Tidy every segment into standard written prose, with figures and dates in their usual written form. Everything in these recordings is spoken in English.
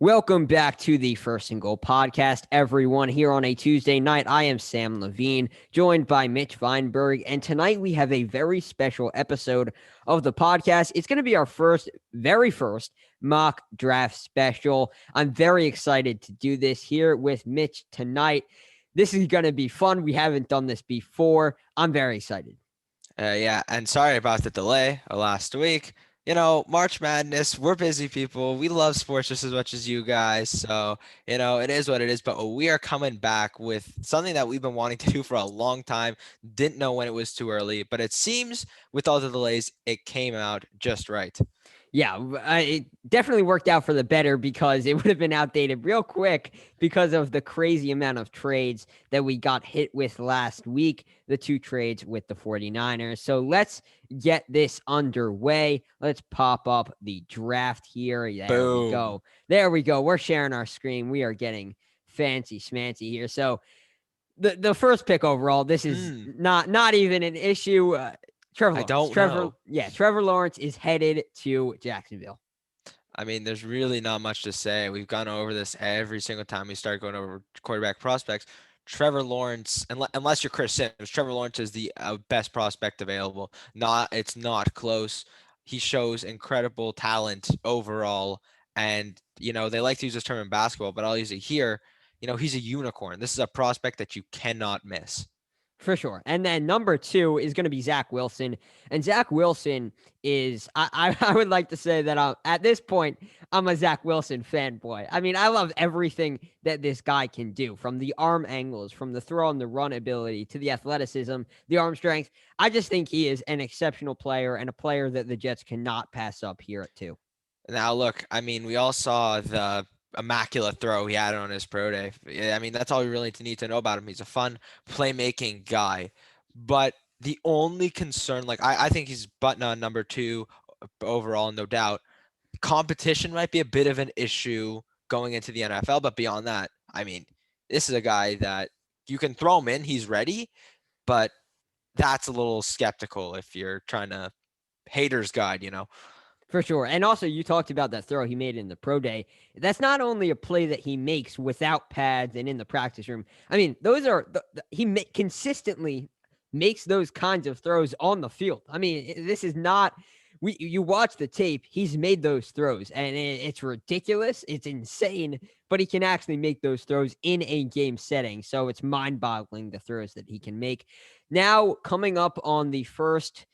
Welcome back to the First and Goal podcast, everyone. Here on a Tuesday night, I am Sam Levine, joined by Mitch Weinberg, and tonight we have a very special episode of the podcast. It's going to be our very first mock draft special. I'm very excited to do this here with Mitch tonight. This is going to be fun. We haven't done this before. I'm very excited. Yeah, and sorry about the delay last week. March Madness, we're busy people. We love sports just as much as you guys. So, it is what it is. But we are coming back with something that we've been wanting to do for a long time. Didn't know when it was too early, but it seems with all the delays, it came out just right. Yeah, it definitely worked out for the better because it would have been outdated real quick because of the crazy amount of trades that we got hit with last week, the two trades with the 49ers. So let's get this underway. Let's pop up the draft here. There we Boom. go. There we go. We're sharing our screen. We are getting fancy schmancy here. So the first pick overall, this is not even an issue. Trevor I Lawrence. don't know. Trevor Lawrence is headed to Jacksonville. I mean, there's really not much to say. We've gone over this every single time we start going over quarterback prospects. Trevor Lawrence, unless you're Chris Sims, Trevor Lawrence is the best prospect available. It's not close. He shows incredible talent overall, and they like to use this term in basketball, but I'll use it here. He's a unicorn. This is a prospect that you cannot miss. For sure. And then number 2 is going to be Zack Wilson. And Zack Wilson is, I would like to say that at this point, I'm a Zack Wilson fanboy. I mean, I love everything that this guy can do, from the arm angles, from the throw and the run ability, to the athleticism, the arm strength. I just think he is an exceptional player and a player that the Jets cannot pass up here at 2. Now, look, I mean, we all saw the immaculate throw he had on his pro day. I mean, that's all we really need to know about him. He's a fun playmaking guy. But the only concern, I think he's button on number 2 overall, no doubt. Competition might be a bit of an issue going into the NFL, but beyond that, I mean, this is a guy that you can throw him in. He's ready, but that's a little skeptical if you're trying to haters guide. For sure. And also, you talked about that throw he made in the pro day. That's not only a play that he makes without pads and in the practice room. I mean, those are, consistently makes those kinds of throws on the field. I mean, this is not, you watch the tape, he's made those throws, and it's ridiculous. It's insane, but he can actually make those throws in a game setting. So it's mind boggling the throws that he can make. Now, coming up on the first,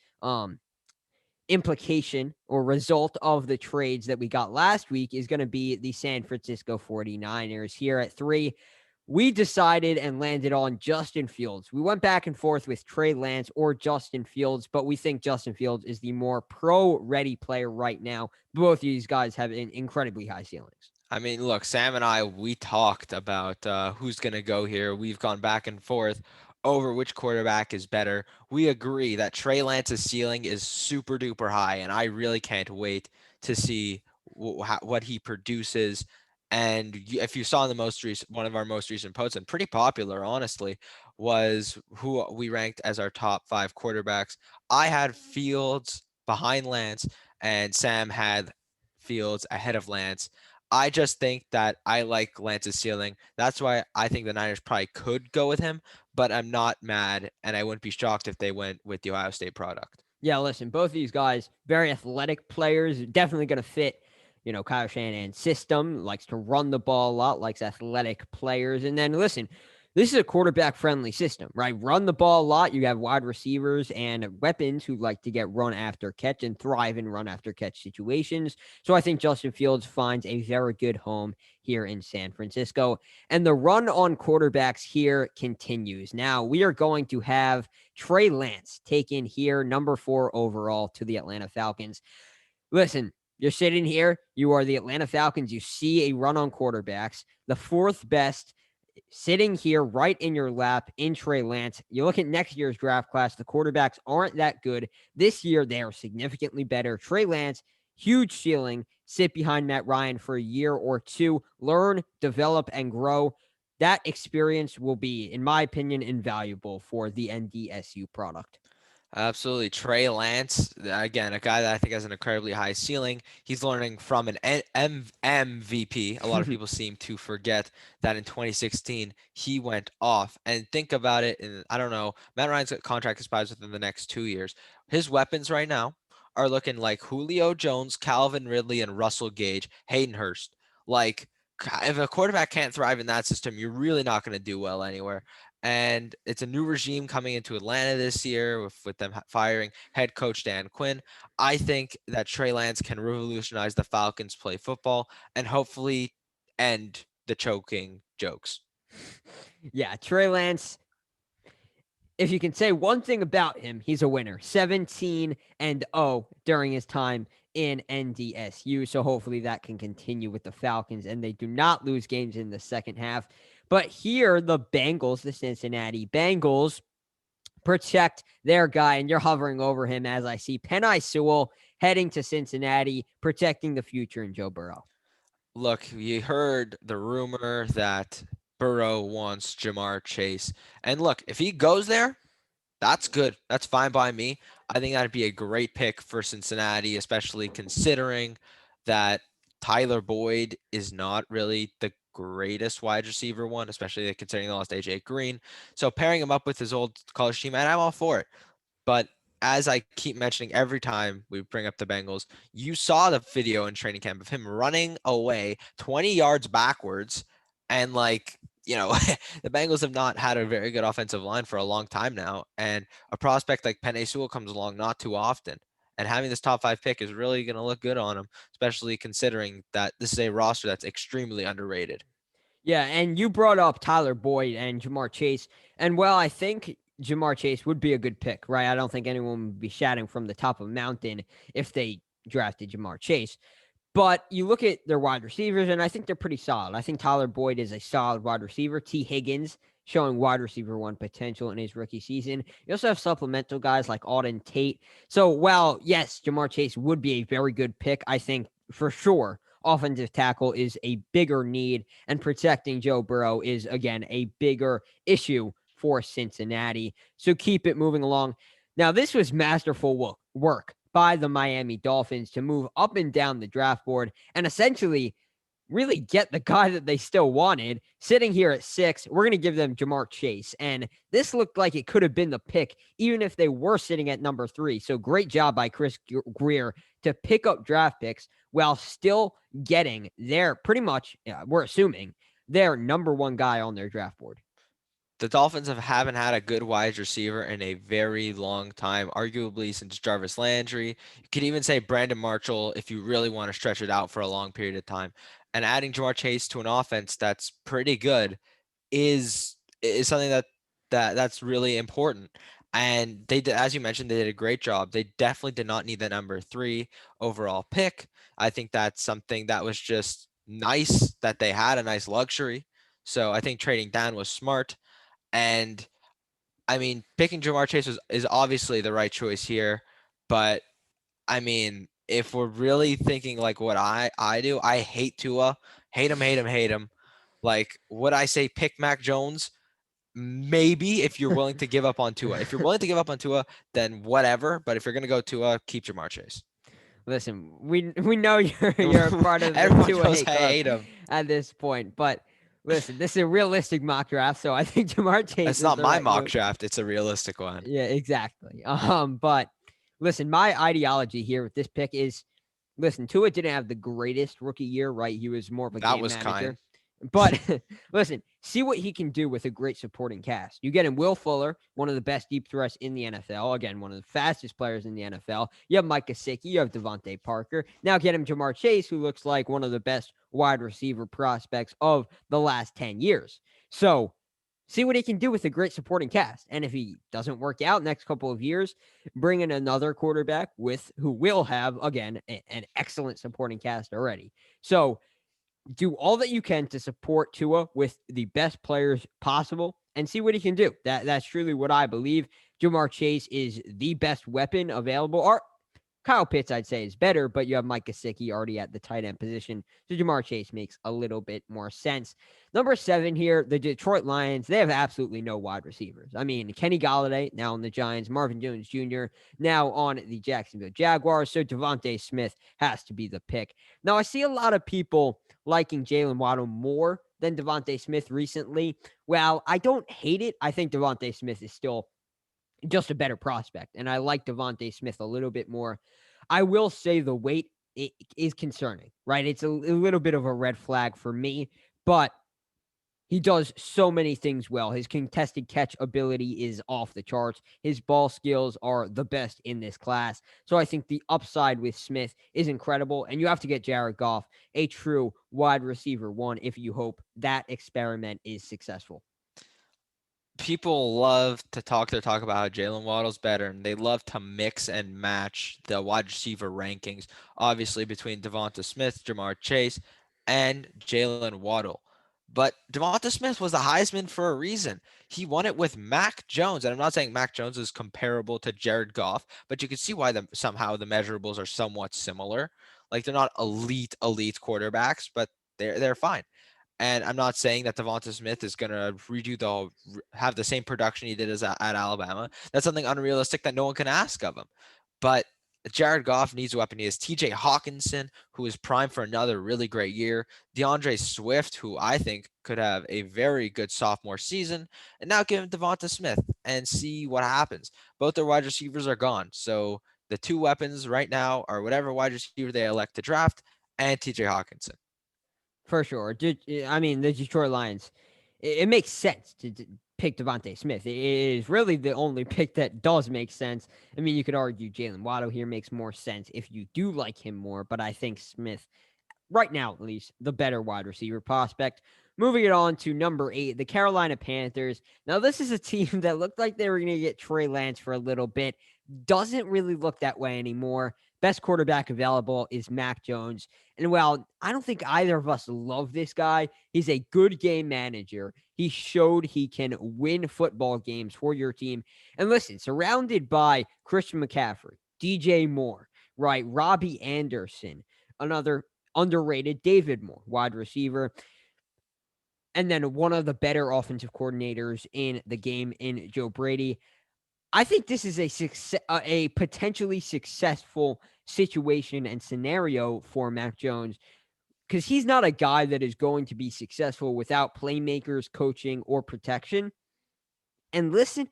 implication or result of the trades that we got last week is going to be the San Francisco 49ers. Here at 3, we decided and landed on Justin Fields. We went back and forth with Trey Lance or Justin Fields, but we think Justin Fields is the more pro-ready player right now. Both of these guys have incredibly high ceilings. I mean, look, Sam and I, we talked about who's going to go here. We've gone back and forth over which quarterback is better. We agree that Trey Lance's ceiling is super duper high, and I really can't wait to see what he produces. And if you saw in one of our most recent posts, and pretty popular, honestly, was who we ranked as our top 5 quarterbacks. I had Fields behind Lance, and Sam had Fields ahead of Lance. I just think that I like Lance's ceiling. That's why I think the Niners probably could go with him, but I'm not mad, and I wouldn't be shocked if they went with the Ohio State product. Yeah, listen, both of these guys, very athletic players, definitely going to fit, Kyle Shanahan's system, likes to run the ball a lot, likes athletic players. And then listen, this is a quarterback friendly system, right? Run the ball a lot. You have wide receivers and weapons who like to get run after catch and thrive in run after catch situations. So I think Justin Fields finds a very good home here in San Francisco. And the run on quarterbacks here continues. Now we are going to have Trey Lance taken here, number 4 overall to the Atlanta Falcons. Listen, you're sitting here, you are the Atlanta Falcons, you see a run on quarterbacks, the 4th best sitting here right in your lap in Trey Lance. You look at next year's draft class, the quarterbacks aren't that good. This year, they are significantly better. Trey Lance, huge ceiling, sit behind Matt Ryan for a year or 2, learn, develop, and grow. That experience will be, in my opinion, invaluable for the NDSU product. Absolutely. Trey Lance, again, a guy that I think has an incredibly high ceiling. He's learning from an MVP. A lot of people seem to forget that in 2016, he went off. And think about it, and I don't know, Matt Ryan's contract expires within the next 2 years. His weapons right now are looking like Julio Jones, Calvin Ridley, and Russell Gage, Hayden Hurst. Like, if a quarterback can't thrive in that system, you're really not going to do well anywhere. And it's a new regime coming into Atlanta this year with them firing head coach Dan Quinn. I think that Trey Lance can revolutionize the Falcons play football and hopefully end the choking jokes. Yeah, Trey Lance, if you can say one thing about him, he's a winner. 17-0 during his time in NDSU. So hopefully that can continue with the Falcons and they do not lose games in the second half. But here, the Bengals, the Cincinnati Bengals, protect their guy, and you're hovering over him as I see Penei Sewell heading to Cincinnati, protecting the future in Joe Burrow. Look, you heard the rumor that Burrow wants Jamar Chase. And look, if he goes there, that's good. That's fine by me. I think that'd be a great pick for Cincinnati, especially considering that Tyler Boyd is not really the greatest wide receiver one, especially considering they lost AJ Green. So pairing him up with his old college team, and I'm all for it. But as I keep mentioning every time we bring up the Bengals, you saw the video in training camp of him running away 20 yards backwards. And the Bengals have not had a very good offensive line for a long time now. And a prospect like Penei Sewell comes along not too often. And having this top 5 pick is really going to look good on him, especially considering that this is a roster that's extremely underrated. Yeah, and you brought up Tyler Boyd and Jamar Chase. And well, I think Jamar Chase would be a good pick, right? I don't think anyone would be shouting from the top of a mountain if they drafted Jamar Chase. But you look at their wide receivers, and I think they're pretty solid. I think Tyler Boyd is a solid wide receiver. T. Higgins showing wide receiver one potential in his rookie season. You also have supplemental guys like Auden Tate. So, while, yes, Jamar Chase would be a very good pick, I think for sure offensive tackle is a bigger need, and protecting Joe Burrow is, again, a bigger issue for Cincinnati. So keep it moving along. Now, this was masterful work by the Miami Dolphins to move up and down the draft board and essentially really get the guy that they still wanted. Sitting here at 6, we're going to give them Jamar Chase. And this looked like it could have been the pick, even if they were sitting at number 3. So great job by Chris Greer to pick up draft picks while still getting their pretty much, we're assuming, their number 1 guy on their draft board. The Dolphins haven't had a good wide receiver in a very long time, arguably since Jarvis Landry. You could even say Brandon Marshall if you really want to stretch it out for a long period of time. And adding Jamar Chase to an offense that's pretty good is something that's really important. And they did, as you mentioned, they did a great job. They definitely did not need the number 3 overall pick. I think that's something that was just nice that they had a nice luxury. So I think trading down was smart. And I mean, picking Jamar Chase is obviously the right choice here. But I mean, if we're really thinking like what I do, I hate Tua. Hate him, hate him, hate him. Like, would I say pick Mac Jones? Maybe if you're willing to give up on Tua. If you're willing to give up on Tua, then whatever. But if you're gonna go Tua, keep Jamar Chase. Listen, we know you're a part of the Everyone Tua knows hate I club hate him. at this point, but listen, this is a realistic mock draft, so I think Jamar Chase It's is not the my right mock move. draft. It's a realistic one. Yeah, exactly. But listen, my ideology here with this pick is, listen, Tua didn't have the greatest rookie year, right? He was more of a That game was kind. manager. But listen, see what he can do with a great supporting cast. You get him Will Fuller, one of the best deep threats in the NFL. Again, one of the fastest players in the NFL. You have Micah Gesicki. You have Devontae Parker. Now get him Jamar Chase, who looks like one of the best wide receiver prospects of the last 10 years. So see what he can do with a great supporting cast. And if he doesn't work out next couple of years, bring in another quarterback who will have, again, an excellent supporting cast already. So do all that you can to support Tua with the best players possible and see what he can do. That's truly what I believe. Jamar Chase is the best weapon available. Or Kyle Pitts, I'd say, is better, but you have Mike Gesicki already at the tight end position. So Jamar Chase makes a little bit more sense. Number 7 here, the Detroit Lions, they have absolutely no wide receivers. I mean, Kenny Galladay, now on the Giants, Marvin Jones Jr., now on the Jacksonville Jaguars. So Devonta Smith has to be the pick. Now, I see a lot of people liking Jalen Waddle more than Devonta Smith recently. Well, I don't hate it. I think Devonta Smith is still just a better prospect. And I like Devonta Smith a little bit more. I will say the weight is concerning, right? It's a little bit of a red flag for me, but he does so many things well. His contested catch ability is off the charts. His ball skills are the best in this class. So I think the upside with Smith is incredible. And you have to get Jared Goff, a true wide receiver one, if you hope that experiment is successful. People love to talk about how Jalen Waddle's better, and they love to mix and match the wide receiver rankings, obviously between Devonta Smith, Jamar Chase, and Jalen Waddle. But Devonta Smith was the Heisman for a reason. He won it with Mac Jones, and I'm not saying Mac Jones is comparable to Jared Goff, but you can see why somehow the measurables are somewhat similar. Like they're not elite quarterbacks, but they're fine. And I'm not saying that Devonta Smith is going to have the same production he did at Alabama. That's something unrealistic that no one can ask of him. But Jared Goff needs a weapon. He has TJ Hawkinson, who is primed for another really great year. DeAndre Swift, who I think could have a very good sophomore season. And now give him Devonta Smith and see what happens. Both their wide receivers are gone. So the two weapons right now are whatever wide receiver they elect to draft and TJ Hawkinson. For sure. I mean, the Detroit Lions, it makes sense to pick Devonta Smith. It is really the only pick that does make sense. I mean, you could argue Jalen Waddle here makes more sense if you do like him more, but I think Smith, right now at least, the better wide receiver prospect. Moving it on to number 8, the Carolina Panthers. Now, this is a team that looked like they were going to get Trey Lance for a little bit. Doesn't really look that way anymore. Best quarterback available is Mac Jones. And while I don't think either of us love this guy, he's a good game manager. He showed he can win football games for your team. And listen, surrounded by Christian McCaffrey, DJ Moore, right? Robbie Anderson, another underrated David Moore, wide receiver. And then one of the better offensive coordinators in the game in Joe Brady. I think this is a potentially successful situation and scenario for Mac Jones because he's not a guy that is going to be successful without playmakers, coaching, or protection. And listen,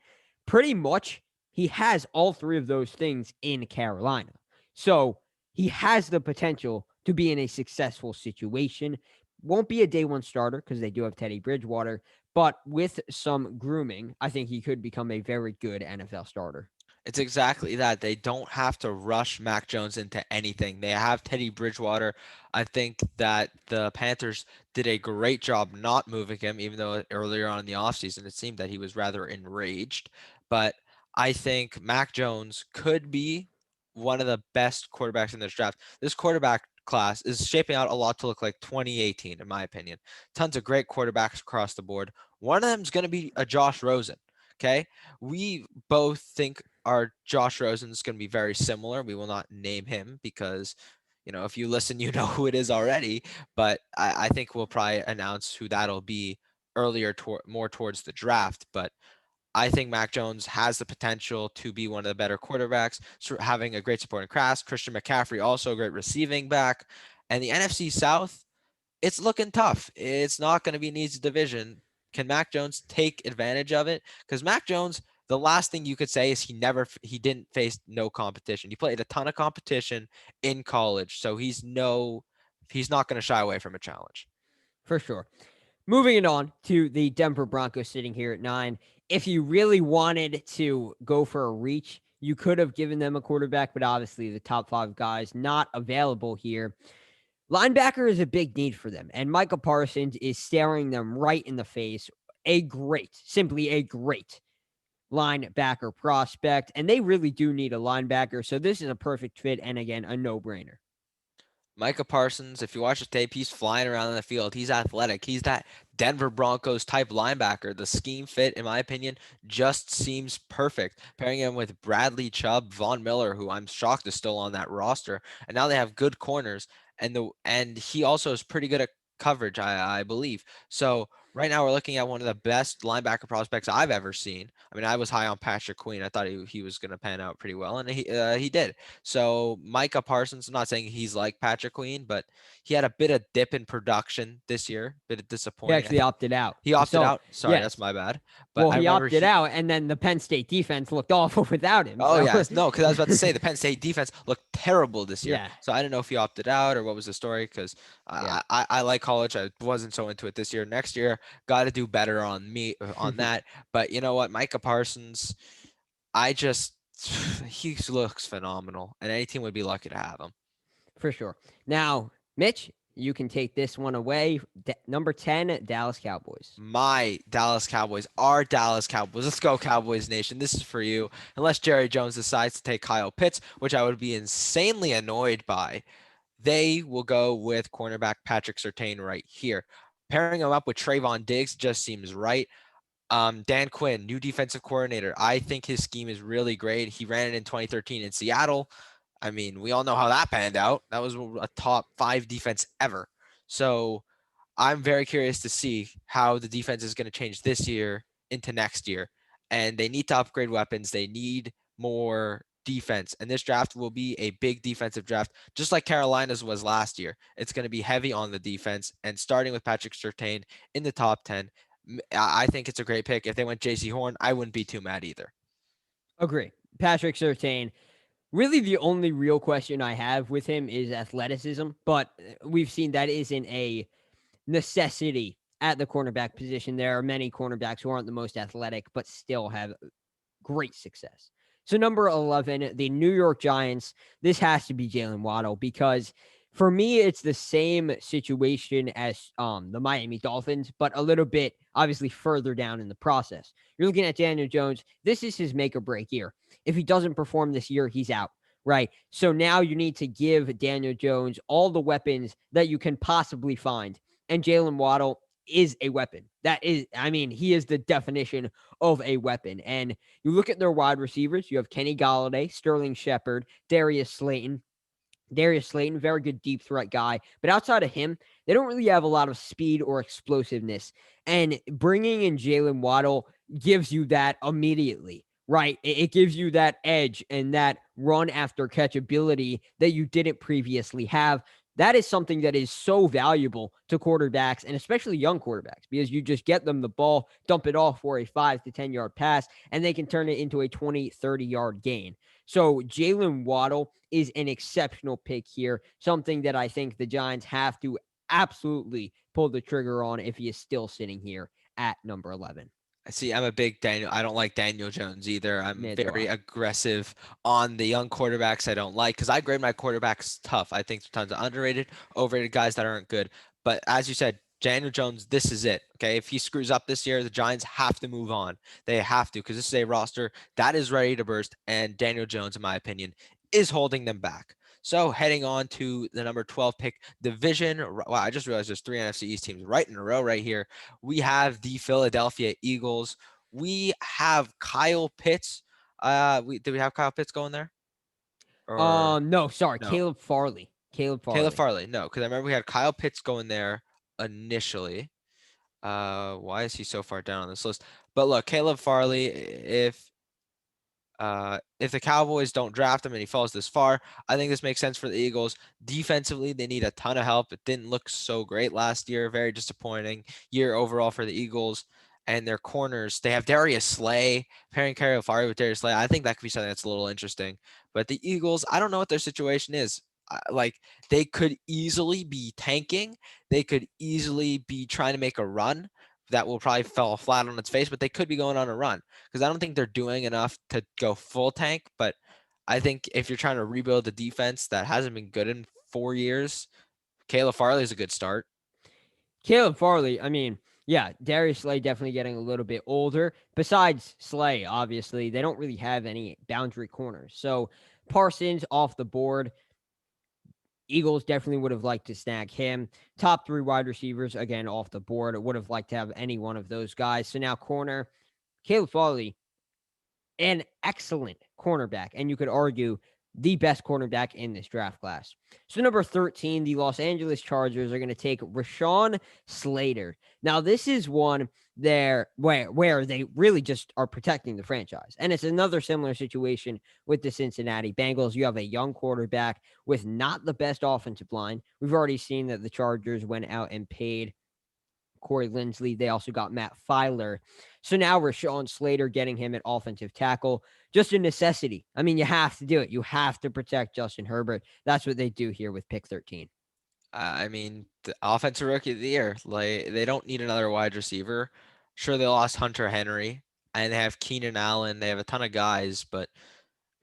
pretty much he has all three of those things in Carolina. So he has the potential to be in a successful situation. Won't be a day one starter because they do have Teddy Bridgewater, but with some grooming, I think he could become a very good NFL starter. It's exactly that. They don't have to rush Mac Jones into anything. They have Teddy Bridgewater. I think that the Panthers did a great job not moving him, even though earlier on in the offseason it seemed that he was rather enraged. But I think Mac Jones could be one of the best quarterbacks in this draft. This quarterback class is shaping out a lot to look like 2018, in my opinion. Tons of great quarterbacks across the board. One of them is going to be a Josh Rosen. Okay. We both think our Josh Rosen is going to be very similar. We will not name him because, if you listen, you know who it is already. But I think we'll probably announce who that'll be earlier, more towards the draft. But I think Mac Jones has the potential to be one of the better quarterbacks, having a great supporting cast. Christian McCaffrey, also a great receiving back. And the NFC South, it's looking tough. It's not going to be an easy division. Can Mac Jones take advantage of it? Because Mac Jones, the last thing you could say is he didn't face no competition. He played a ton of competition in college, so he's not going to shy away from a challenge. For sure. Moving it on to the Denver Broncos sitting here at 9. If you really wanted to go for a reach, you could have given them a quarterback, but obviously the top 5 guys not available here. Linebacker is a big need for them, and Micah Parsons is staring them right in the face. Simply a great linebacker prospect, and they really do need a linebacker, so this is a perfect fit, and again, a no-brainer. Micah Parsons, if you watch the tape, he's flying around in the field. He's athletic. He's that Denver Broncos type linebacker. The scheme fit, in my opinion, just seems perfect. Pairing him with Bradley Chubb, Von Miller, who I'm shocked is still on that roster, and now they have good corners, and he also is pretty good at coverage, I believe. So right now we're looking at one of the best linebacker prospects I've ever seen. I mean, I was high on Patrick Queen. I thought he was going to pan out pretty well, and he did. So Micah Parsons, I'm not saying he's like Patrick Queen, but he had a bit of dip in production this year, bit of He disappointing. I actually think opted out. he opted So, out. Sorry, that's yes. my bad. But Well, I he remember opted he. out, and then the Penn State defense looked awful without him. Oh So, yes, no, because I was about to say the Penn State defense looked terrible this year. yeah, So I didn't know if he opted out or what was the story. Because yeah, I like college. I wasn't so into it this year. Next year, got to do better on me on that. But you know what, Micah Parsons, I just he looks phenomenal, and any team would be lucky to have him. for sure. Now, Mitch, you can take this one away. Number 10, Dallas Cowboys. My Dallas Cowboys are Dallas Cowboys. Let's go, Cowboys Nation. This is for you. Unless Jerry Jones decides to take Kyle Pitts, which I would be insanely annoyed by, they will go with cornerback Patrick Surtain right here. Pairing him up with Trayvon Diggs just seems right. Dan Quinn, new defensive coordinator. I think his scheme is really great. He ran it in 2013 in Seattle. I mean, we all know how that panned out. That was a top 5 defense ever. So I'm very curious to see how the defense is going to change this year into next year. And they need to upgrade weapons. They need more defense. And this draft will be a big defensive draft, just like Carolina's was last year. It's going to be heavy on the defense. And starting with Patrick Surtain in the top 10, I think it's a great pick. If they went JC Horn, I wouldn't be too mad either. Agree. Patrick Surtain. Really, the only real question I have with him is athleticism, but we've seen that isn't a necessity at the cornerback position. There are many cornerbacks who aren't the most athletic, but still have great success. So, number 11, the New York Giants. This has to be Jalen Waddle because for me, it's the same situation as the Miami Dolphins, but a little bit obviously further down in the process. You're looking at Daniel Jones. This is his make or break year. If he doesn't perform this year, he's out. Right. So now you need to give Daniel Jones all the weapons that you can possibly find. And Jalen Waddle is a weapon. That is, I mean, he is the definition of a weapon. And you look at their wide receivers, you have Kenny Golladay, Sterling Shepard, Darius Slayton. Darius Slayton, very good deep threat guy. But outside of him, they don't really have a lot of speed or explosiveness. And bringing in Jalen Waddle gives you that immediately, right? It gives you that edge and that run after catch ability that you didn't previously have. That is something that is so valuable to quarterbacks and especially young quarterbacks because you just get them the ball, dump it off for a 5 to 10 yard pass, and they can turn it into a 20, 30-yard gain. So Jalen Waddle is an exceptional pick here, something that I think the Giants have to absolutely pull the trigger on if he is still sitting here at number 11. See, I'm a big Daniel. I don't like Daniel Jones either. I'm Neither do very I. aggressive on the young quarterbacks I don't like because I grade my quarterbacks tough. I think tons of underrated, overrated guys that aren't good. But as you said, Daniel Jones, this is it. Okay. If he screws up this year, the Giants have to move on. They have to because this is a roster that is ready to burst. And Daniel Jones, in my opinion, is holding them back. So heading on to the number 12 pick division. Wow, I just realized there's 3 NFC East teams right in a row right here. We have the Philadelphia Eagles. We have Kyle Pitts. Did we have Kyle Pitts going there? Or No, sorry, no? Caleb Farley. Caleb Caleb Farley. Farley. No, because I remember we had Kyle Pitts going there initially. Why is he so far down on this list? But look, Caleb Farley, if the Cowboys don't draft him and he falls this far, I think this makes sense for the Eagles. Defensively, they need a ton of help. It didn't look so great last year. Very disappointing year overall for the Eagles. And their corners, they have Darius Slay, pairing Caleb Farley with Darius Slay. I think that could be something that's a little interesting. But the Eagles, I don't know what their situation is. Like, they could easily be tanking. They could easily be trying to make a run that will probably fall flat on its face, but they could be going on a run because I don't think they're doing enough to go full tank. But I think if you're trying to rebuild a defense that hasn't been good in 4 years, Caleb Farley is a good start. Caleb Farley, I mean, yeah, Darius Slay definitely getting a little bit older. Besides Slay, obviously, they don't really have any boundary corners. So Parsons off the board. Eagles definitely would have liked to snag him. Top 3 wide receivers, again, off the board. Would have liked to have any one of those guys. So now corner, Caleb Farley, an excellent cornerback, and you could argue the best cornerback in this draft class. So number 13, the Los Angeles Chargers are going to take Rashawn Slater. Now, this is one there where they really just are protecting the franchise. And it's another similar situation with the Cincinnati Bengals. You have a young quarterback with not the best offensive line. We've already seen that the Chargers went out and paid Corey Linsley. They also got Matt Filer. So now Rashawn Slater getting him at offensive tackle, just a necessity. I mean, you have to do it. You have to protect Justin Herbert. That's what they do here with pick 13. I mean, the offensive rookie of the year. Like they don't need another wide receiver. Sure, they lost Hunter Henry, and they have Keenan Allen. They have a ton of guys, but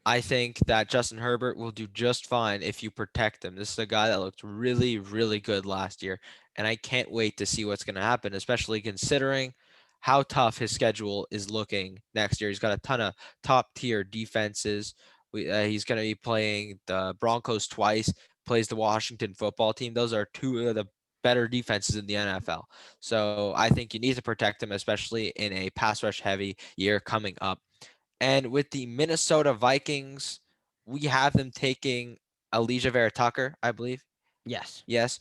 I think that Justin Herbert will do just fine if you protect him. This is a guy that looked really, really good last year, and I can't wait to see what's going to happen, especially considering how tough his schedule is looking next year. He's got a ton of top tier defenses. He's going to be playing the Broncos twice, plays the Washington football team. Those are two of the better defenses in the NFL. So I think you need to protect him, especially in a pass rush heavy year coming up. And with the Minnesota Vikings, we have them taking Elijah Vera Tucker, I believe. Yes. Yes.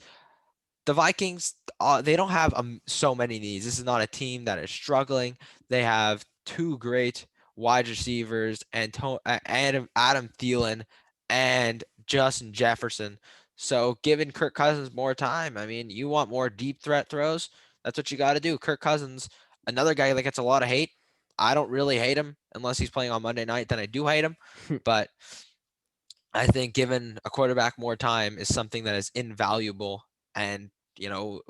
The Vikings, they don't have so many needs. This is not a team that is struggling. They have two great wide receivers, and Adam Thielen and Justin Jefferson. So giving Kirk Cousins more time, I mean, you want more deep threat throws. That's what you got to do. Kirk Cousins, another guy that gets a lot of hate. I don't really hate him unless he's playing on Monday night. Then I do hate him. But I think giving a quarterback more time is something that is invaluable. And,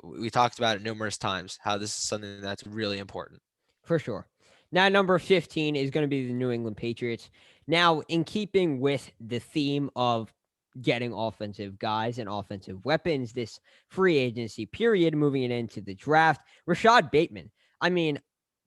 we talked about it numerous times, how this is something that's really important. For sure. Now, number 15 is going to be the New England Patriots. Now, in keeping with the theme of getting offensive guys and offensive weapons this free agency period, moving it into the draft, Rashad Bateman. I mean,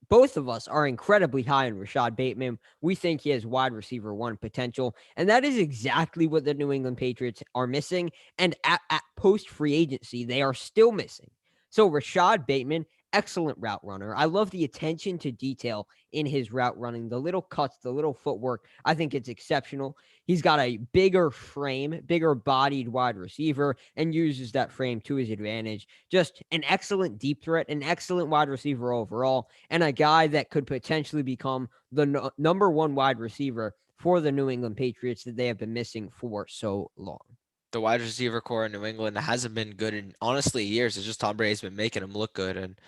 both of us are incredibly high on Rashad Bateman. We think he has wide receiver one potential, and that is exactly what the New England Patriots are missing. And at post free agency, they are still missing. So Rashad Bateman, excellent route runner. I love the attention to detail in his route running, the little cuts, the little footwork. I think it's exceptional. He's got a bigger frame, bigger bodied wide receiver, and uses that frame to his advantage. Just an excellent deep threat, an excellent wide receiver overall, and a guy that could potentially become the number one wide receiver for the New England Patriots that they have been missing for so long. The wide receiver core in New England hasn't been good in honestly years. It's just Tom Brady's been making them look good. And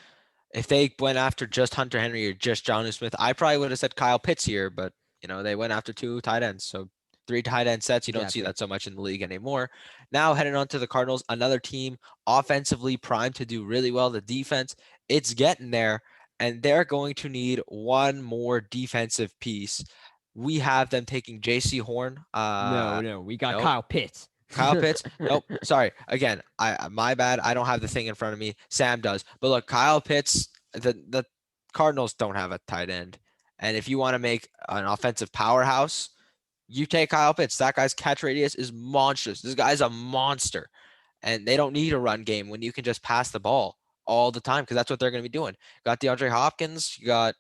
if they went after just Hunter Henry or just Jonnu Smith, I probably would have said Kyle Pitts here, but they went after two tight ends. So three tight end sets, you don't see that so much in the league anymore. Now heading on to the Cardinals, another team offensively primed to do really well. The defense, it's getting there, and they're going to need one more defensive piece. We have them taking J.C. Horn. No, we got Nope. Kyle Pitts. Kyle Pitts. Nope. Sorry. Again, my bad. I don't have the thing in front of me. Sam does. But look, Kyle Pitts, the Cardinals don't have a tight end. And if you want to make an offensive powerhouse, you take Kyle Pitts. That guy's catch radius is monstrous. This guy's a monster. And they don't need a run game when you can just pass the ball all the time, because that's what they're going to be doing. You got DeAndre Hopkins. You got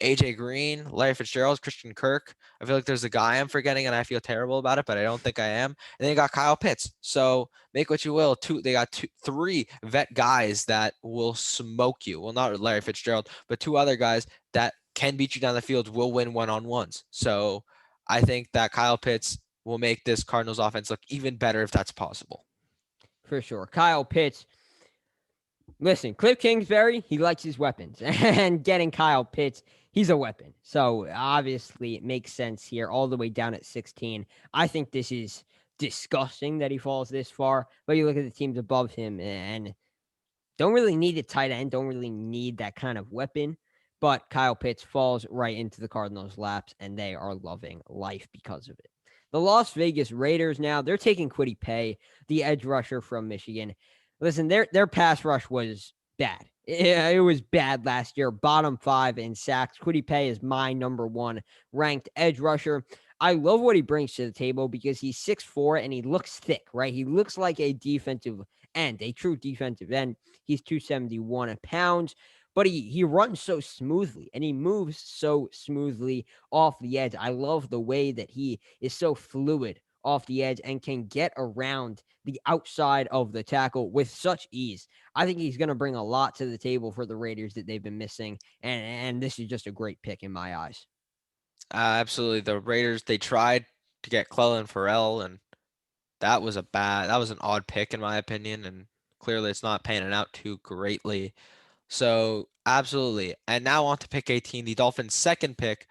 AJ Green, Larry Fitzgerald, Christian Kirk. I feel like there's a guy I'm forgetting, and I feel terrible about it, but I don't think I am. And then you got Kyle Pitts. So make what you will. They got three vet guys that will smoke you. Well, not Larry Fitzgerald, but two other guys that can beat you down the field, will win one-on-ones. So I think that Kyle Pitts will make this Cardinals offense look even better if that's possible. For sure. Kyle Pitts. Listen, Cliff Kingsbury, he likes his weapons. And getting Kyle Pitts, he's a weapon. So obviously it makes sense here, all the way down at 16. I think this is disgusting that he falls this far. But you look at the teams above him and don't really need a tight end, don't really need that kind of weapon. But Kyle Pitts falls right into the Cardinals' laps, and they are loving life because of it. The Las Vegas Raiders now, they're taking Kwity Paye, the edge rusher from Michigan. Listen, their pass rush was bad. It was bad last year. Bottom 5 in sacks. Kwity Paye is my number one ranked edge rusher. I love what he brings to the table because he's 6'4" and he looks thick, right? He looks like a defensive end, a true defensive end. He's 271 pounds, but he runs so smoothly and he moves so smoothly off the edge. I love the way that he is so fluid off the edge and can get around the outside of the tackle with such ease. I think he's going to bring a lot to the table for the Raiders that they've been missing, and this is just a great pick in my eyes. Absolutely. The Raiders, they tried to get Clelin Ferrell, and that was an odd pick in my opinion, and clearly it's not panning out too greatly. So absolutely. And now on to pick 18, the Dolphins' second pick.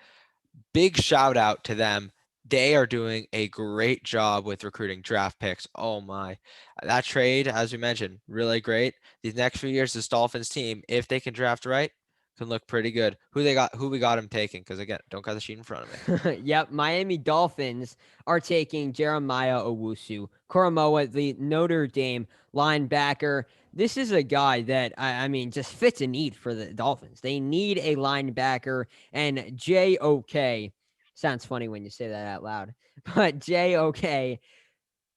Big shout out to them. They are doing a great job with recruiting draft picks. Oh my. That trade, as we mentioned, really great. These next few years, this Dolphins team, if they can draft right, can look pretty good. Who we got him taking? Because again, don't got the sheet in front of me. Yep, Miami Dolphins are taking Jeremiah Owusu Koromoa, the Notre Dame linebacker. This is a guy that I mean just fits a need for the Dolphins. They need a linebacker, and JOK sounds funny when you say that out loud, but JOK,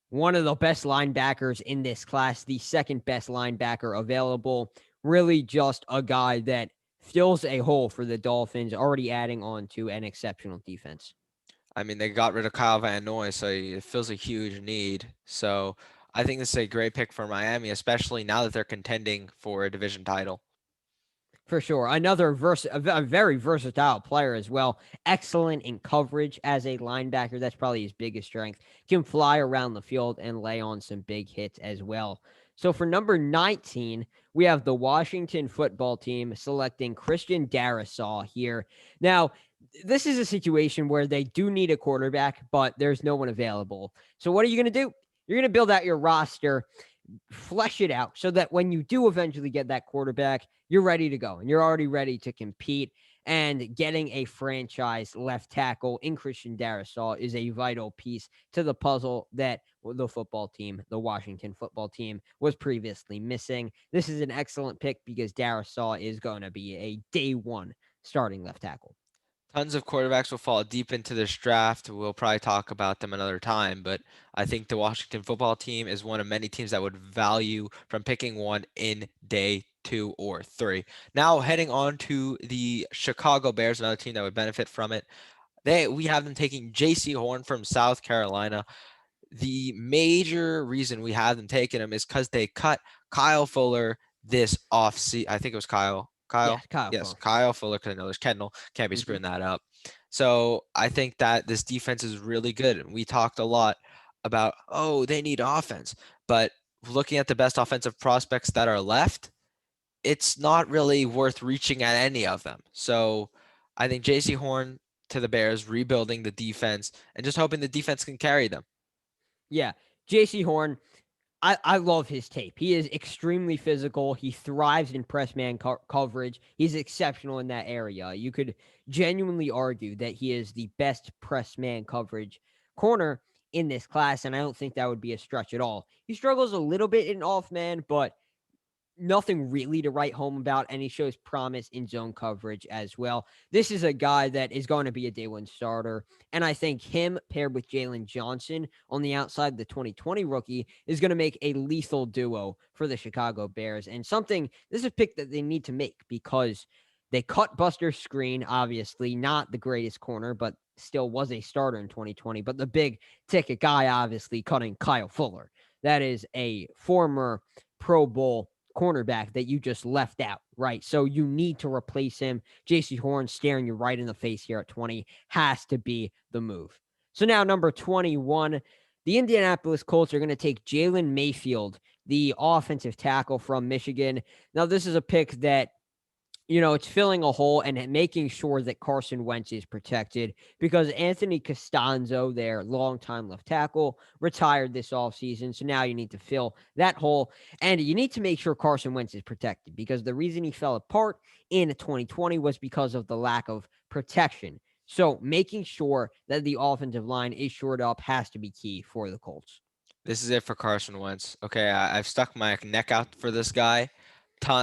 one of the best linebackers in this class, the second best linebacker available. Really, just a guy that fills a hole for the Dolphins, already adding on to an exceptional defense. I mean, they got rid of Kyle Van Noy, so it feels a huge need. So I think this is a great pick for Miami, especially now that they're contending for a division title. For sure. Another a very versatile player as well. Excellent in coverage as a linebacker. That's probably his biggest strength. Can fly around the field and lay on some big hits as well. So for number 19, we have the Washington football team selecting Christian Darrisaw here. Now, this is a situation where they do need a quarterback, but there's no one available. So what are you going to do? You're going to build out your roster, flesh it out so that when you do eventually get that quarterback, you're ready to go and you're already ready to compete. And getting a franchise left tackle in Christian Darrisaw is a vital piece to the puzzle that the football team, the Washington football team, was previously missing. This is an excellent pick because Darrisaw is going to be a day one starting left tackle. Tons of quarterbacks will fall deep into this draft. We'll probably talk about them another time, but I think the Washington football team is one of many teams that would value from picking one in day 2 or 3. Now heading on to the Chicago Bears, another team that would benefit from it. We have them taking J.C. Horn from South Carolina. The major reason we have them taking him is because they cut Kyle Fuller this offseason. I think it was Kyle. Yeah, Kyle? Kyle Yes, Fuller. Kyle Fuller, because I know there's Kendall. Can't be Mm-hmm. screwing that up. So I think that this defense is really good. And we talked a lot about, oh, they need offense. But looking at the best offensive prospects that are left, it's not really worth reaching at any of them. So I think J.C. Horn to the Bears, rebuilding the defense and just hoping the defense can carry them. Yeah, J.C. Horn, I love his tape. He is extremely physical. He thrives in press man coverage. He's exceptional in that area. You could genuinely argue that he is the best press man coverage corner in this class, and I don't think that would be a stretch at all. He struggles a little bit in off man, but nothing really to write home about, and he shows promise in zone coverage as well. This is a guy that is going to be a day one starter, and I think him paired with Jalen Johnson on the outside, the 2020 rookie, is going to make a lethal duo for the Chicago Bears, and something, this is a pick that they need to make because they cut Buster Screen, obviously, not the greatest corner, but still was a starter in 2020, but the big ticket guy, obviously, cutting Kyle Fuller. That is a former Pro Bowl cornerback that you just left out, right? So you need to replace him. J.C. Horn staring you right in the face here at 20 has to be the move. So now number 21, the Indianapolis Colts are going to take Jalen Mayfield, the offensive tackle from Michigan. Now this is a pick that it's filling a hole and making sure that Carson Wentz is protected because Anthony Costanzo, their longtime left tackle, retired this offseason. So now you need to fill that hole. And you need to make sure Carson Wentz is protected because the reason he fell apart in 2020 was because of the lack of protection. So making sure that the offensive line is shored up has to be key for the Colts. This is it for Carson Wentz. Okay, I've stuck my neck out for this guy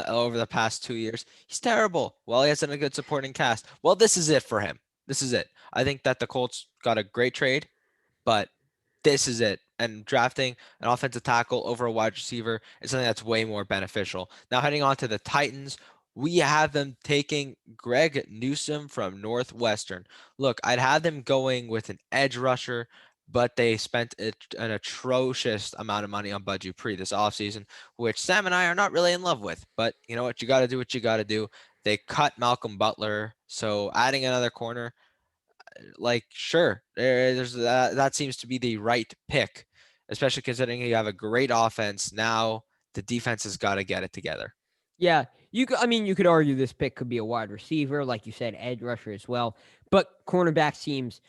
over the past 2 years. He's terrible. Well, he hasn't a good supporting cast. Well, this is it for him. This is it. I think that the Colts got a great trade, but this is it. And drafting an offensive tackle over a wide receiver is something that's way more beneficial. Now, heading on to the Titans, we have them taking Greg Newsome from Northwestern. Look, I'd have them going with an edge rusher, but they spent an atrocious amount of money on Bud Dupree this offseason, which Sam and I are not really in love with. But you know what? You got to do what you got to do. They cut Malcolm Butler, so adding another corner, like sure, there's that seems to be the right pick, especially considering you have a great offense. Now the defense has got to get it together. Yeah, you could argue this pick could be a wide receiver, like you said, edge rusher as well. But cornerback seems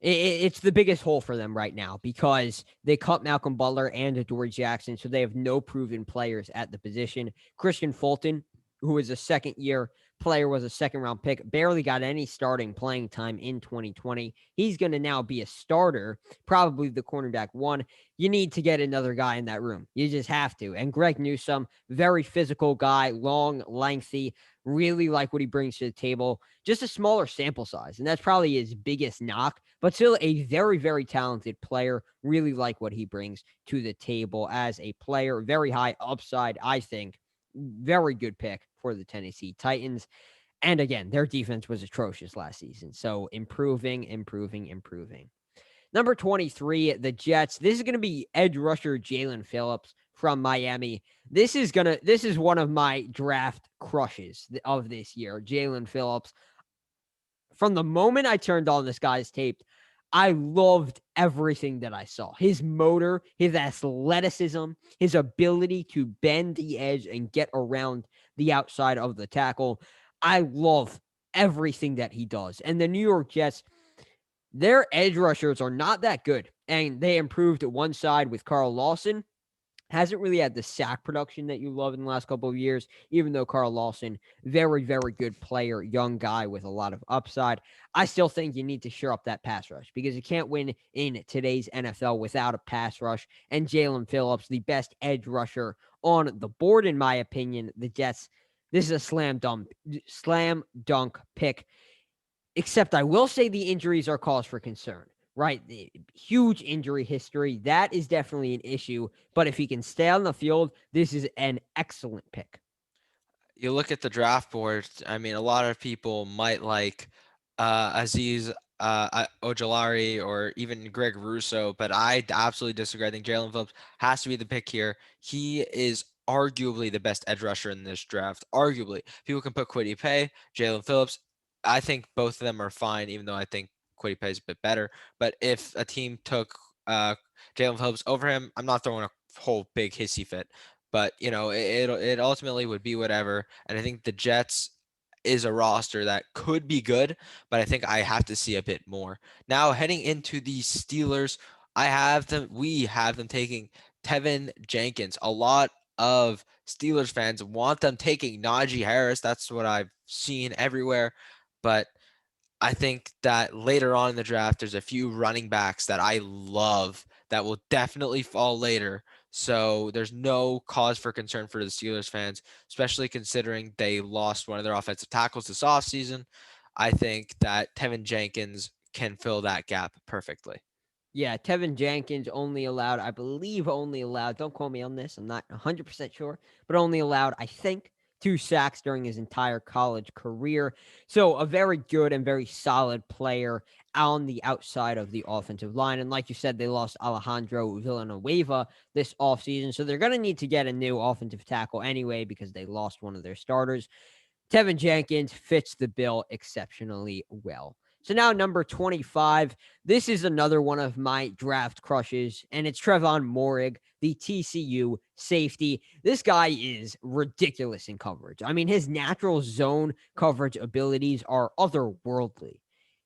it's the biggest hole for them right now because they cut Malcolm Butler and Adoree Jackson, so they have no proven players at the position. Christian Fulton, who is a second-year player, was a second-round pick, barely got any starting playing time in 2020. He's going to now be a starter, probably the cornerback one. You need to get another guy in that room. You just have to. And Greg Newsome, very physical guy, long, lengthy, really like what he brings to the table. Just a smaller sample size, and that's probably his biggest knock, but still a very, very talented player. Really like what he brings to the table as a player. Very high upside, I think. Very good pick for the Tennessee Titans. And again, their defense was atrocious last season. So improving, improving, improving. Number 23, the Jets. This is going to be edge rusher Jalen Phillips from Miami. This is one of my draft crushes of this year, Jalen Phillips. From the moment I turned on this guy's tape, I loved everything that I saw. His motor, his athleticism, his ability to bend the edge and get around the outside of the tackle. I love everything that he does. And the New York Jets, their edge rushers are not that good. And they improved one side with Carl Lawson. Hasn't really had the sack production that you love in the last couple of years, even though Carl Lawson, very, very good player, young guy with a lot of upside. I still think you need to shore up that pass rush because you can't win in today's NFL without a pass rush. And Jalen Phillips, the best edge rusher on the board, in my opinion, the Jets, this is a slam dunk pick. Except I will say the injuries are cause for concern, right? The huge injury history. That is definitely an issue. But if he can stay on the field, this is an excellent pick. You look at the draft board. I mean, a lot of people might like Aziz Ojolari or even Greg Rousseau, but I absolutely disagree. I think Jalen Phillips has to be the pick here. He is arguably the best edge rusher in this draft. Arguably, people can put Kwity Paye, Jalen Phillips. I think both of them are fine, even though I think Kwity Paye is a bit better. But if a team took Jalen Phillips over him, I'm not throwing a whole big hissy fit. But it ultimately would be whatever. And I think the Jets is a roster that could be good, but I think I have to see a bit more. Now heading into the Steelers, we have them taking Tevin Jenkins. A lot of Steelers fans want them taking Najee Harris. That's what I've seen everywhere. But I think that later on in the draft, there's a few running backs that I love that will definitely fall later. So there's no cause for concern for the Steelers fans, especially considering they lost one of their offensive tackles this offseason. I think that Tevin Jenkins can fill that gap perfectly. Yeah, Tevin Jenkins I believe only allowed, don't quote me on this, I'm not 100% sure, but only allowed, I think, 2 sacks during his entire college career. So a very good and very solid player on the outside of the offensive line. And like you said, they lost Alejandro Villanueva this offseason. So they're going to need to get a new offensive tackle anyway because they lost one of their starters. Tevin Jenkins fits the bill exceptionally well. So now number 25, this is another one of my draft crushes, and it's Trevon Moehrig, the TCU safety. This guy is ridiculous in coverage. I mean, his natural zone coverage abilities are otherworldly.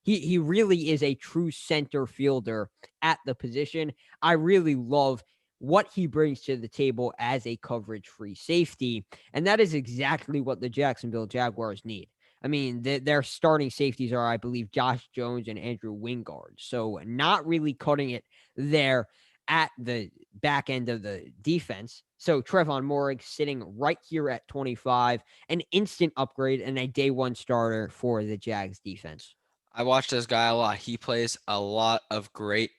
He really is a true center fielder at the position. I really love what he brings to the table as a coverage-free safety, and that is exactly what the Jacksonville Jaguars need. I mean, their starting safeties are, I believe, Josh Jones and Andrew Wingard. So not really cutting it there at the back end of the defense. So Trevon Moehrig sitting right here at 25, an instant upgrade and a day one starter for the Jags defense. I watch this guy a lot. He plays a lot of great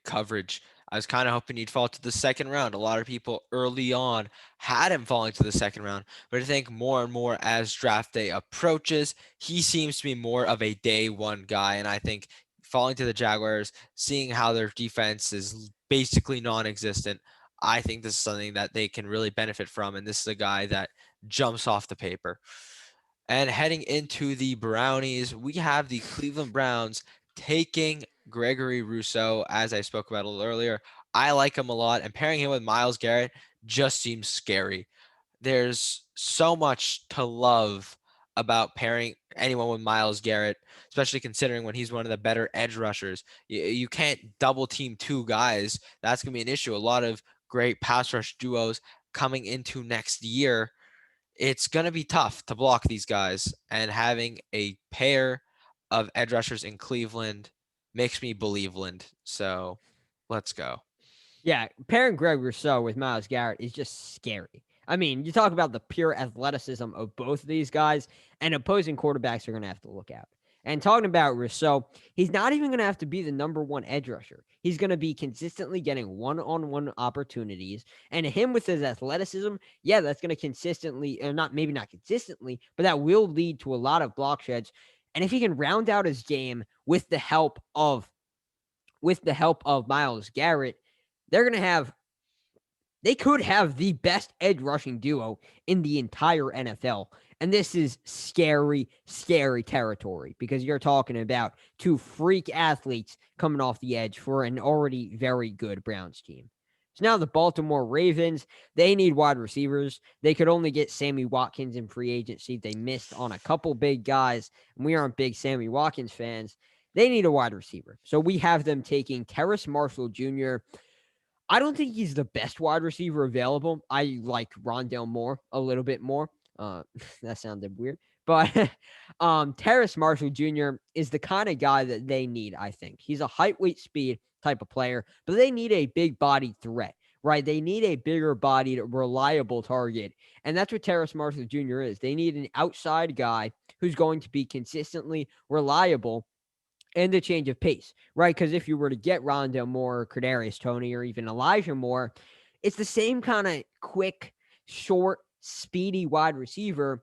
coverage. I was kind of hoping he'd fall to the second round. A lot of people early on had him falling to the second round, but I think more and more as draft day approaches, he seems to be more of a day one guy. And I think falling to the Jaguars, seeing how their defense is basically non existent, I think this is something that they can really benefit from. And this is a guy that jumps off the paper. And heading into the Brownies, we have the Cleveland Browns taking Gregory Rousseau, as I spoke about a little earlier. I like him a lot, and pairing him with Myles Garrett just seems scary. There's so much to love about pairing anyone with Myles Garrett, especially considering when he's one of the better edge rushers. You can't double team two guys. That's going to be an issue. A lot of great pass rush duos coming into next year, it's going to be tough to block these guys. And having a pair of edge rushers in Cleveland makes me believe Land. So let's go. Yeah, pairing Greg Rousseau with Myles Garrett is just scary. I mean, you talk about the pure athleticism of both of these guys, and opposing quarterbacks are going to have to look out. And talking about Rousseau, he's not even going to have to be the number one edge rusher. He's going to be consistently getting one-on-one opportunities. And him with his athleticism, yeah, that's going to consistently, or not maybe not consistently, but that will lead to a lot of block sheds. And if he can round out his game with the help of Myles Garrett, they're going to have they could have the best edge rushing duo in the entire NFL. And this is scary, scary territory because you're talking about two freak athletes coming off the edge for an already very good Browns team. So now the Baltimore Ravens, they need wide receivers. They could only get Sammy Watkins in free agency. They missed on a couple big guys, and we aren't big Sammy Watkins fans. They need a wide receiver. So we have them taking Terrace Marshall Jr. I don't think he's the best wide receiver available. I like Rondale Moore a little bit more. That sounded weird. But Terrace Marshall Jr. is the kind of guy that they need, I think. He's a height, weight, speed type of player, but they need a big bodied threat, right? They need a bigger bodied, reliable target. And that's what Terrace Marshall Jr. is. They need an outside guy who's going to be consistently reliable and a change of pace, right? Because if you were to get Rondale Moore, Kadarius Toney, or even Elijah Moore, it's the same kind of quick, short, speedy wide receiver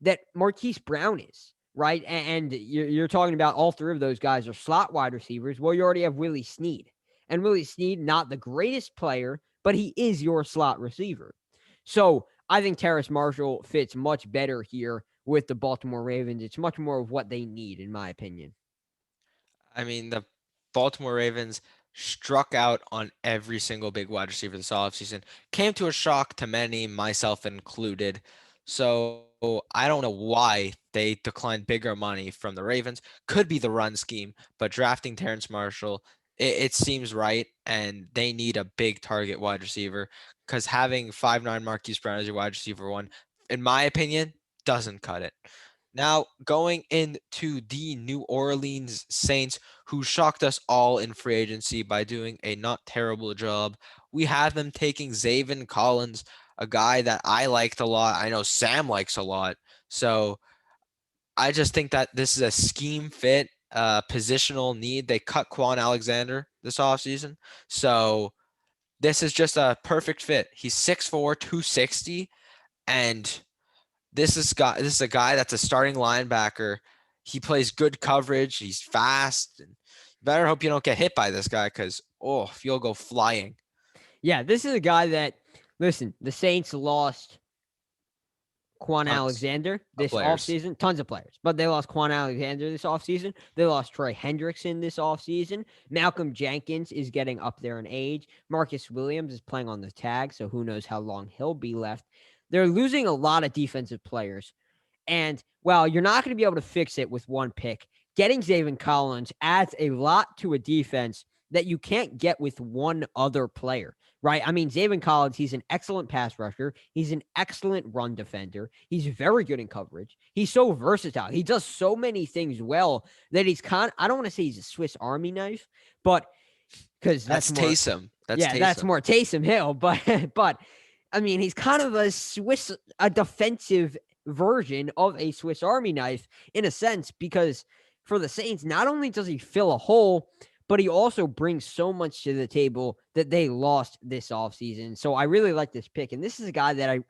that Marquise Brown is, right? And you're talking about all three of those guys are slot wide receivers. Well, you already have Willie Snead. And Willie Snead, not the greatest player, but he is your slot receiver. So I think Terrace Marshall fits much better here with the Baltimore Ravens. It's much more of what they need, in my opinion. I mean, the Baltimore Ravens struck out on every single big wide receiver this offseason. Came to a shock to many, myself included. So I don't know why they declined bigger money from the Ravens. Could be the run scheme, but drafting Terrence Marshall, it seems right, and they need a big target wide receiver because having 5'9" Marquise Brown as your wide receiver one, in my opinion, doesn't cut it. Now, going into the New Orleans Saints, who shocked us all in free agency by doing a not terrible job, we have them taking Zaven Collins, a guy that I liked a lot. I know Sam likes a lot. So I just think that this is a scheme fit, positional need. They cut Quan Alexander this offseason. So this is just a perfect fit. He's 6'4", 260, and this is a guy that's a starting linebacker. He plays good coverage. He's fast. And you better hope you don't get hit by this guy because you'll go flying. Yeah, this is a guy that, listen, the Saints lost Quan Tons Alexander of this players. offseason. Tons of players, but they lost Quan Alexander this offseason. They lost Troy Hendrickson this offseason. Malcolm Jenkins is getting up there in age. Marcus Williams is playing on the tag, so who knows how long he'll be left. They're losing a lot of defensive players. And while you're not going to be able to fix it with one pick, getting Zaven Collins adds a lot to a defense that you can't get with one other player, right? I mean, Zaven Collins, he's an excellent pass rusher. He's an excellent run defender. He's very good in coverage. He's so versatile. He does so many things well that I don't want to say he's a Swiss Army knife, but because That's that's more, Taysom. That's yeah, that's Taysom. more Taysom Hill, but I mean, he's kind of a defensive version of a Swiss Army knife in a sense because for the Saints, not only does he fill a hole, but he also brings so much to the table that they lost this offseason. So I really like this pick. And this is a guy that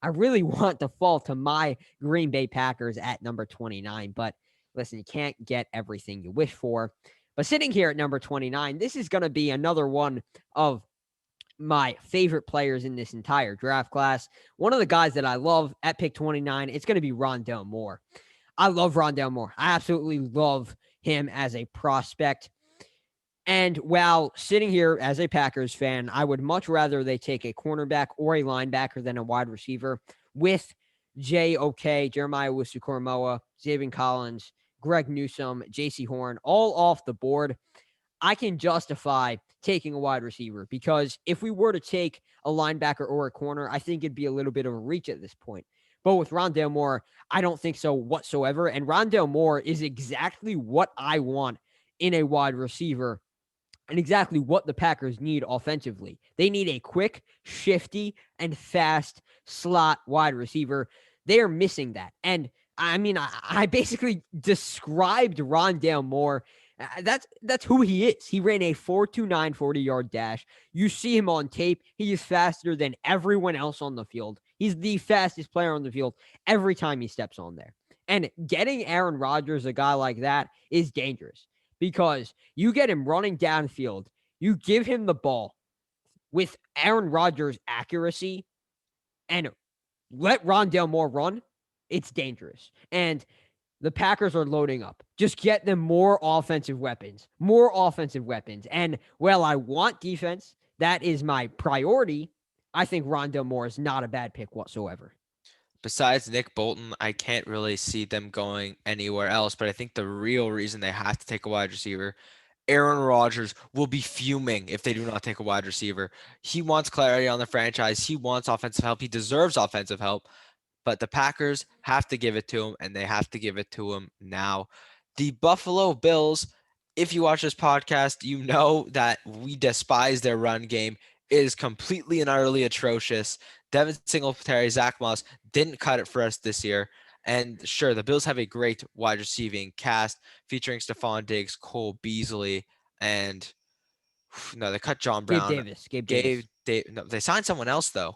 I really want to fall to my Green Bay Packers at number 29. But listen, you can't get everything you wish for. But sitting here at number 29, this is going to be another one of my favorite players in this entire draft class. One of the guys that I love at pick 29, it's going to be Rondale Moore. I love Rondale Moore. I absolutely love him as a prospect. And while sitting here as a Packers fan, I would much rather they take a cornerback or a linebacker than a wide receiver with J.O.K., Jeremiah Owusu-Koramoah, Zaven Collins, Greg Newsome, J.C. Horn, all off the board. I can justify taking a wide receiver because if we were to take a linebacker or a corner, I think it'd be a little bit of a reach at this point. But with Rondale Moore, I don't think so whatsoever. And Rondale Moore is exactly what I want in a wide receiver and exactly what the Packers need offensively. They need a quick, shifty, and fast slot wide receiver. They are missing that. And I mean, I basically described Rondale Moore. That's who he is. He ran a 4.29 40-yard dash. You see him on tape. He is faster than everyone else on the field. He's the fastest player on the field every time he steps on there. And getting Aaron Rodgers, a guy like that, is dangerous because you get him running downfield. You give him the ball with Aaron Rodgers' accuracy and let Rondale Moore run. It's dangerous. And the Packers are loading up. Just get them more offensive weapons. And while I want defense, that is my priority. I think Rondale Moore is not a bad pick whatsoever. Besides Nick Bolton, I can't really see them going anywhere else. But I think the real reason they have to take a wide receiver, Aaron Rodgers will be fuming if they do not take a wide receiver. He wants clarity on the franchise. He wants offensive help. He deserves offensive help. But the Packers have to give it to him, and they have to give it to him now. The Buffalo Bills, if you watch this podcast, you know that we despise their run game. It is completely and utterly atrocious. Devin Singletary, Zach Moss didn't cut it for us this year. And sure, the Bills have a great wide receiving cast featuring Stephon Diggs, Cole Beasley, and no, they cut John Gabe Brown. Davis. Gabe Davis. No, they signed someone else though.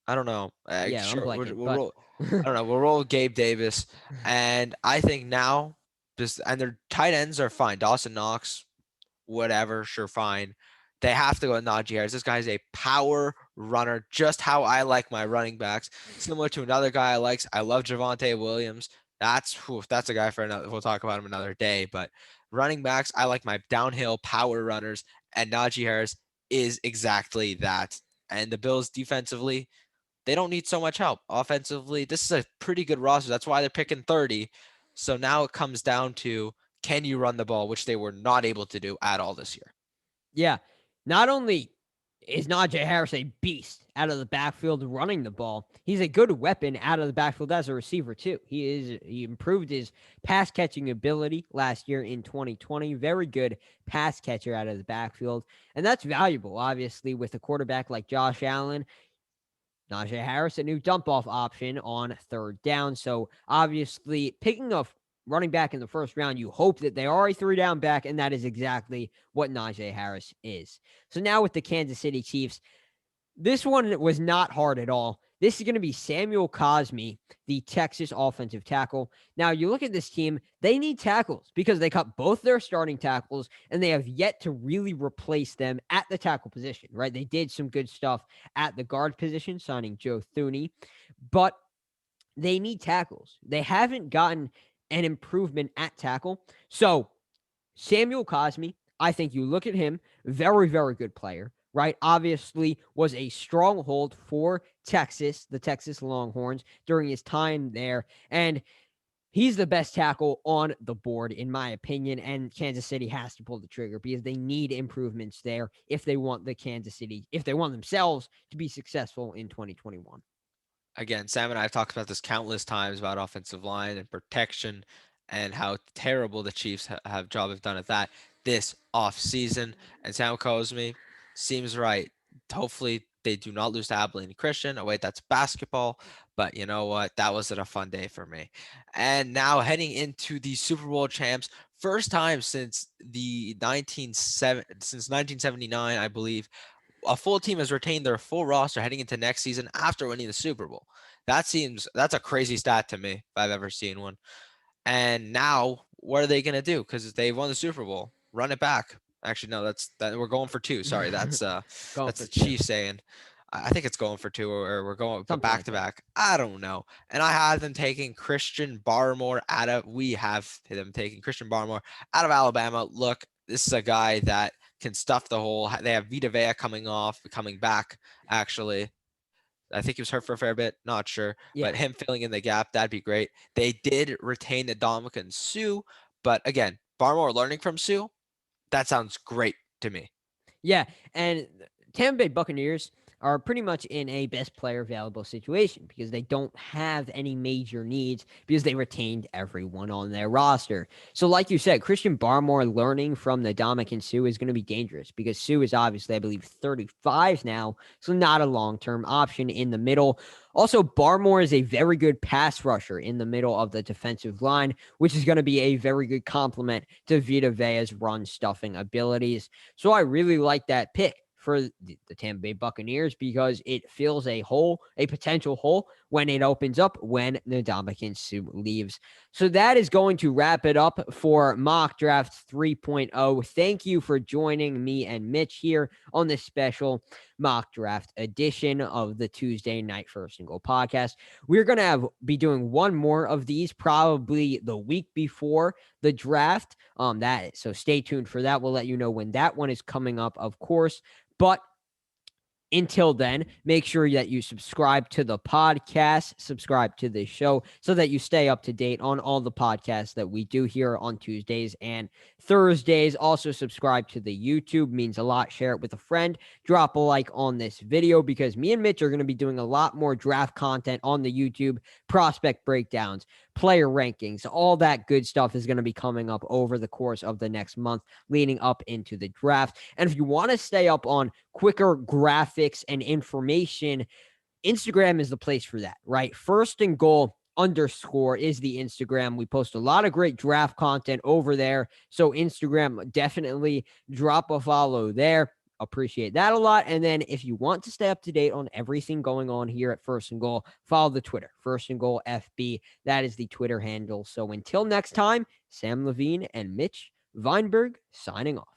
I don't know. Yeah, I'm Sure, blanking, we'll but roll. I don't know. We'll roll Gabe Davis, and I think now, just and their tight ends are fine. Dawson Knox, whatever, sure, fine. They have to go with Najee Harris. This guy's a power runner, just how I like my running backs. Similar to another guy I like. I love Javonte Williams. That's a guy for another. We'll talk about him another day. But running backs, I like my downhill power runners, and Najee Harris is exactly that. And the Bills defensively, they don't need so much help. Offensively, this is a pretty good roster. That's why they're picking 30. So now it comes down to, can you run the ball, which they were not able to do at all this year. yeah, not only is Najee Harris a beast out of the backfield running the ball, he's a good weapon out of the backfield as a receiver too. He improved his pass catching ability last year in 2020. Very good pass catcher out of the backfield. And that's valuable, obviously, with a quarterback like Josh Allen. Najee Harris, a new dump off option on third down. So obviously, picking a running back in the first round, you hope that they are a 3-down back, and that is exactly what Najee Harris is. So now with the Kansas City Chiefs, this one was not hard at all. This is going to be Samuel Cosmi, the Texas offensive tackle. Now, you look at this team, they need tackles because they cut both their starting tackles and they have yet to really replace them at the tackle position, right? They did some good stuff at the guard position, signing Joe Thuney, but they need tackles. They haven't gotten an improvement at tackle. So, Samuel Cosmi, I think you look at him, very, very good player, right? Obviously was a stronghold for Texas, the Texas Longhorns, during his time there. And he's the best tackle on the board, in my opinion. And Kansas City has to pull the trigger because they need improvements there if they want if they want themselves to be successful in 2021. Again, Sam and I have talked about this countless times about offensive line and protection and how terrible the Chiefs have done at that this off season. And Sam Cosmi seems right. Hopefully They do not lose to Abilene Christian. Oh, wait, that's basketball. But you know what? That wasn't a fun day for me. And now heading into the Super Bowl champs, first time since since 1979, I believe, a full team has retained their full roster heading into next season after winning the Super Bowl. That's a crazy stat to me if I've ever seen one. And now, what are they going to do? Because they won the Super Bowl. Run it back. Actually, no, that we're going for two. Sorry, Going that's for the two. Chiefs saying. I think it's going for two, or we're going but Something back like to that. back. I don't know. And I have them taking Christian Barmore out of. We have them taking Christian Barmore out of Alabama. Look, this is a guy that can stuff the hole. They have Vita Vea coming back. Actually, I think he was hurt for a fair bit, not sure, but Yeah. him filling in the gap, that'd be great. They did retain the Dominican Sue, but again, Barmore learning from Sue, that sounds great to me. Yeah, and Tampa Bay Buccaneers are pretty much in a best player available situation because they don't have any major needs because they retained everyone on their roster. So, like you said, Christian Barmore learning from the Dominican Sue is going to be dangerous because Sue is obviously, I believe, 35 now, so not a long-term option in the middle. Also, Barmore is a very good pass rusher in the middle of the defensive line, which is going to be a very good complement to Vita Vea's run stuffing abilities. So I really like that pick for the Tampa Bay Buccaneers because it fills a hole, a potential hole when it opens up when Ndamukong Suh leaves. So that is going to wrap it up for Mock Draft 3.0. Thank you for joining me and Mitch here on this special Mock Draft edition of the Tuesday Night First and Goal podcast. We're going to be doing one more of these probably the week before the draft. So stay tuned for that. We'll let you know when that one is coming up, of course. But until then, make sure that you subscribe to the podcast, subscribe to the show so that you stay up to date on all the podcasts that we do here on Tuesdays and Thursdays. Also, subscribe to the YouTube, means a lot. Share it with a friend. Drop a like on this video because me and Mitch are going to be doing a lot more draft content on the YouTube, prospect breakdowns, player rankings, all that good stuff is going to be coming up over the course of the next month leading up into the draft. And if you want to stay up on quicker graphics and information, Instagram is the place for that, right? First and Goal _ is the Instagram. We post a lot of great draft content over there. So Instagram, definitely drop a follow there. Appreciate that a lot. And then if you want to stay up to date on everything going on here at First and Goal, follow the Twitter, First and Goal FB. That is the Twitter handle. So until next time, Sam Levine and Mitch Weinberg signing off.